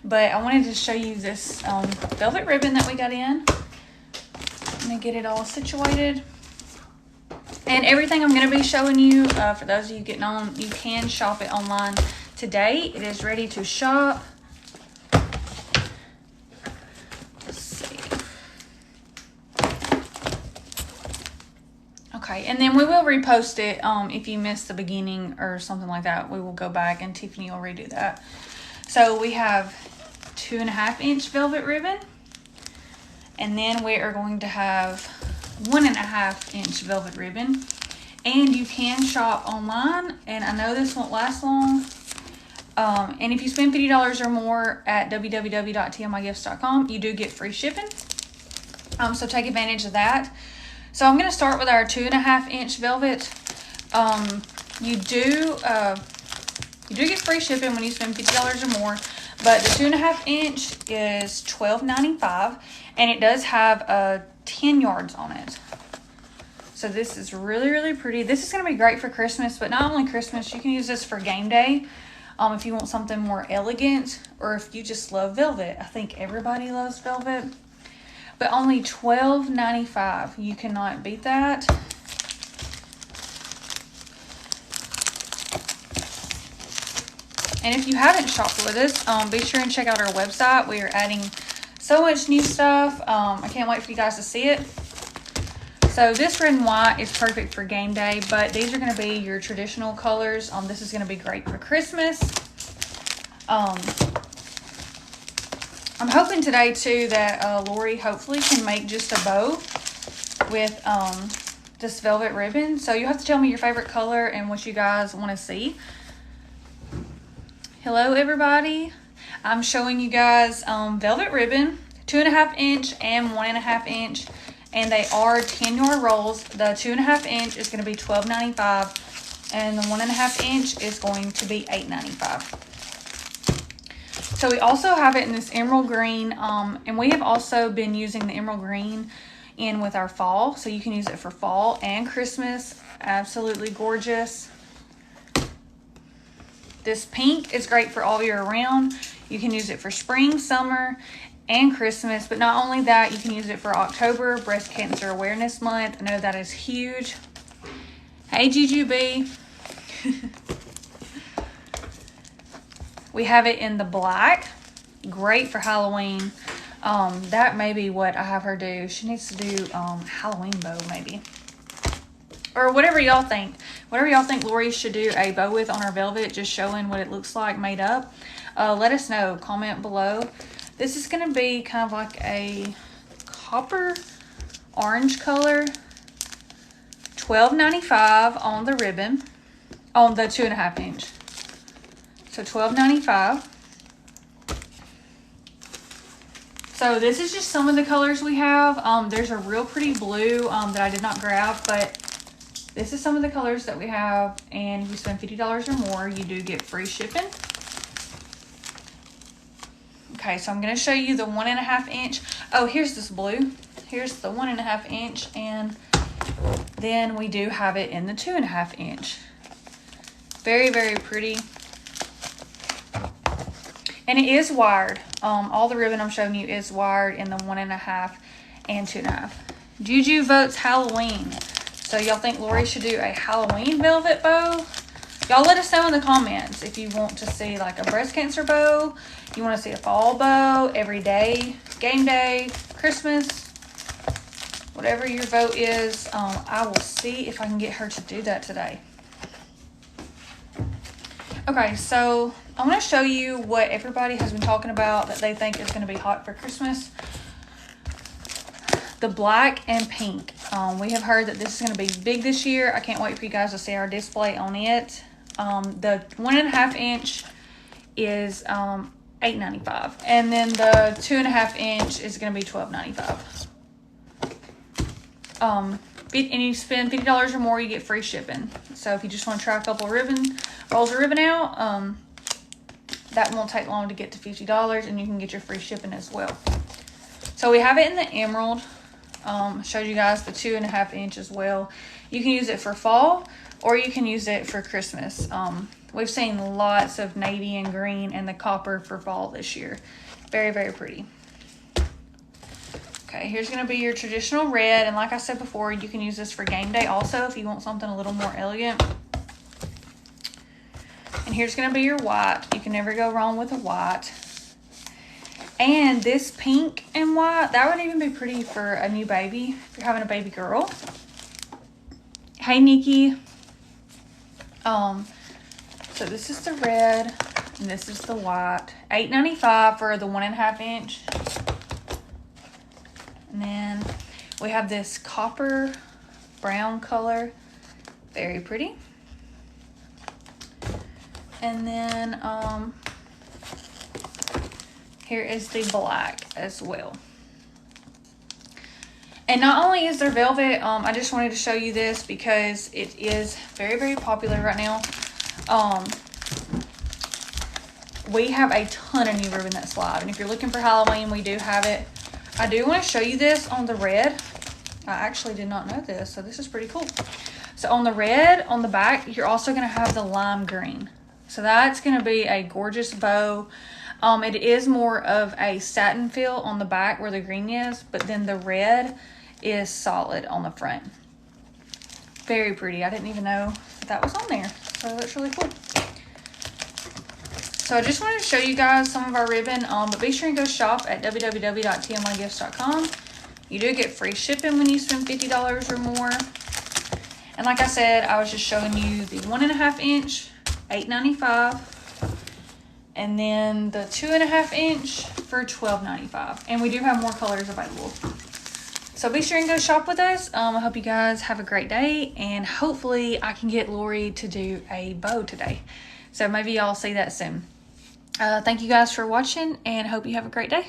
But I wanted to show you this velvet ribbon that we got in. Let me get it all situated. And everything I'm going to be showing you, for those of you getting on, you can shop it online today. It is ready to shop. Let's see. Okay, and then we will repost it if you missed the beginning or something like that. We will go back and Tiffany will redo that. So we have 2.5 inch velvet ribbon. And then we are going to have 1.5 inch velvet ribbon. And you can shop online, and I know this won't last long. And if you spend $50 or more at www.tmigifts.com, you do get free shipping. So take advantage of that. So I'm going to start with our 2.5 inch velvet. You do get free shipping when you spend $50 or more. But the 2.5 inch is $12.95, and it does have 10 yards on it. So this is really, really pretty. This is going to be great for Christmas, but not only Christmas. You can use this for game day if you want something more elegant, or if you just love velvet. I think everybody loves velvet. But only $12.95. You cannot beat that. And if you haven't shopped with us, be sure and check out our website. We are adding so much new stuff. I can't wait for you guys to see it. So this red and white is perfect for game day, but these are going to be your traditional colors. This is going to be great for Christmas. I'm hoping today too that Lori hopefully can make just a bow with this velvet ribbon. So you have to tell me your favorite color and what you guys want to see. Hello everybody. I'm showing you guys velvet ribbon, 2.5 inch and 1.5 inch. And they are 10-yard rolls. The 2.5 inch is going to be $12.95, and the 1.5 inch is going to be $8.95. So we also have it in this emerald green, and we have also been using the emerald green in with our fall. So you can use it for fall and Christmas. Absolutely gorgeous. This pink is great for all year round. You can use it for spring, summer, and Christmas. But not only that, you can use it for October, Breast Cancer Awareness Month. I know that is huge. Hey, GGB. We have it in the black. Great for Halloween. That may be what I have her do. She needs to do Halloween bow maybe. Or whatever y'all think. Whatever y'all think Lori should do a bow with on her velvet, just showing what it looks like made up. Let us know. Comment below. This is going to be kind of like a copper orange color. $12.95 on the ribbon. On the 2.5 inch. So $12.95. So this is just some of the colors we have. There's a real pretty blue that I did not grab, but this is some of the colors that we have. And if you spend $50 or more, you do get free shipping. Okay, so I'm going to show you the 1.5 inch. Oh, here's this blue. Here's the 1.5 inch, and then we do have it in the 2.5 inch. Very, very pretty. And it is wired. All the ribbon I'm showing you is wired in the 1.5 and 2.5. Juju votes Halloween. So y'all think Lori should do a Halloween velvet bow? Y'all let us know in the comments if you want to see like a breast cancer bow, you want to see a fall bow, every day, game day, Christmas, whatever your vote is. I will see if I can get her to do that today. Okay, so I'm going to show you what everybody has been talking about that they think is going to be hot for Christmas. The black and pink. We have heard that this is going to be big this year. I can't wait for you guys to see our display on it. The 1.5 inch is $8.95, and then the 2.5 inch is going to be $12.95. And you spend $50 or more, you get free shipping. So if you just want to try a couple of rolls of ribbon out, that won't take long to get to $50, and you can get your free shipping as well. So we have it in the emerald. Showed you guys the 2.5 inch as well. You can use it for fall, or you can use it for Christmas. We've seen lots of navy and green and the copper for fall this year. Very, very pretty. Okay, here's going to be your traditional red. And like I said before, you can use this for game day also if you want something a little more elegant. And here's going to be your white. You can never go wrong with a white. And this pink and white, that would even be pretty for a new baby if you're having a baby girl. Hey, Nikki. So this is the red and this is the white. $8.95 for the 1.5 inch. And then we have this copper brown color. Very pretty. And then here is the black as well. And not only is there velvet, I just wanted to show you this because it is very, very popular right now. We have a ton of new ribbon that's live. And if you're looking for Halloween, we do have it. I do want to show you this on the red. I actually did not know this, so this is pretty cool. So on the red, on the back, you're also going to have the lime green. So that's going to be a gorgeous bow. It is more of a satin feel on the back where the green is, but then the red is solid on the front. Very pretty. I didn't even know that was on there. So that's really cool. So I just wanted to show you guys some of our ribbon, but be sure and go shop at www.tmygifts.com. You do get free shipping when you spend $50 or more. And like I said, I was just showing you the 1.5 inch, $8.95. And then the 2.5 inch for $12.95. And we do have more colors available. So be sure and go shop with us. I hope you guys have a great day. And hopefully I can get Lori to do a bow today. So maybe y'all see that soon. Thank you guys for watching and hope you have a great day.